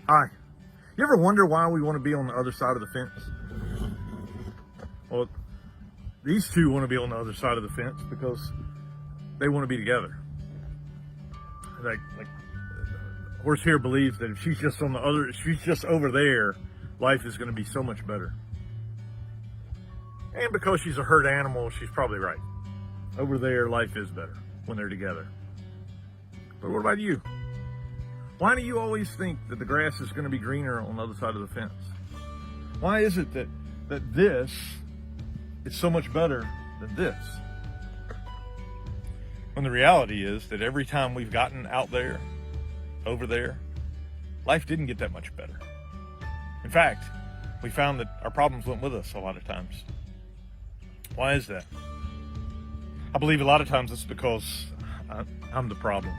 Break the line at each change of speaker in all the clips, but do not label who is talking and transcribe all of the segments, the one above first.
Hi. You ever wonder why we want to be on the other side of the fence? Well, these two want to be on the other side of the fence because they want to be together. Like horse here believes that if she's just if she's just over there, life is going to be so much better. And because she's a herd animal, she's probably right. Over there, life is better when they're together. But what about you? Why do you always think that the grass is going to be greener on the other side of the fence? Why is it that this is so much better than this? When the reality is that every time we've gotten out there, over there, life didn't get that much better. In fact, we found that our problems went with us a lot of times. Why is that? I believe a lot of times it's because I'm the problem.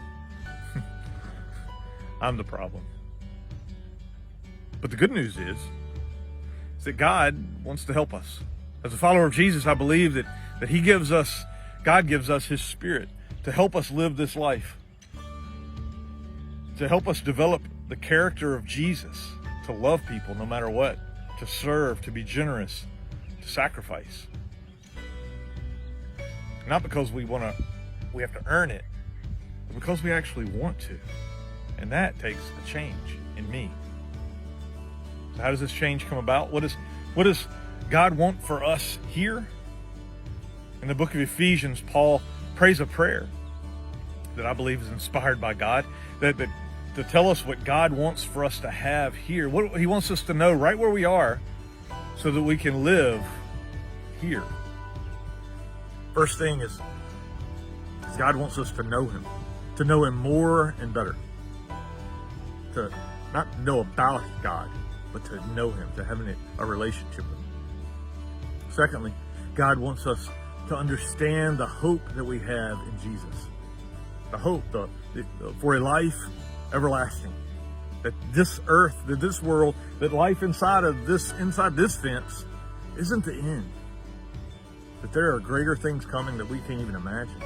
I'm the problem. But the good news is that God wants to help us. As a follower of Jesus, I believe that God gives us His Spirit to help us live this life, to help us develop the character of Jesus, to love people no matter what, to serve, to be generous, to sacrifice. Not because we have to earn it, but because we actually want to. And that takes a change in me. So how does this change come about? What does God want for us here? In the book of Ephesians, Paul prays a prayer that I believe is inspired by God, that to tell us what God wants for us to have here, what He wants us to know right where we are so that we can live here. First thing is God wants us to know Him more and better. To not know about God, but to know Him, to have a relationship with Him. Secondly, God wants us to understand the hope that we have in Jesus. The hope for a life everlasting. That this earth, that this world, that life inside this fence isn't the end. That there are greater things coming that we can't even imagine.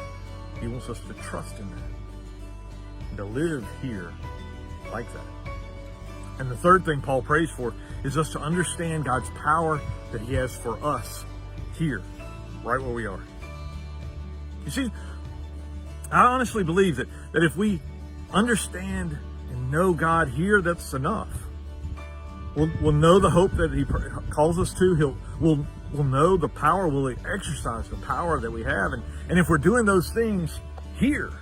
He wants us to trust in that. And to live here like that. And the third thing Paul prays for is us to understand God's power that He has for us here, right where we are. You see, I honestly believe that if we understand and know God here, that's enough. We'll know the hope that He calls us to. We'll know the power. We'll exercise the power that we have. And if we're doing those things here,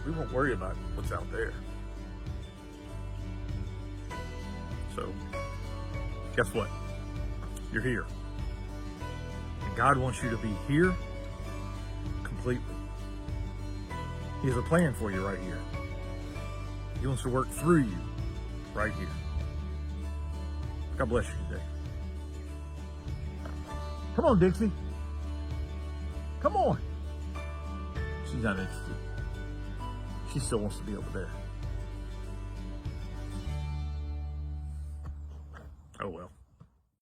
we won't worry about what's out there. So, guess what? You're here. And God wants you to be here completely. He has a plan for you right here. He wants to work through you right here. God bless you today. Come on, Dixie. Come on. She's not interested. She still wants to be over there. Oh well.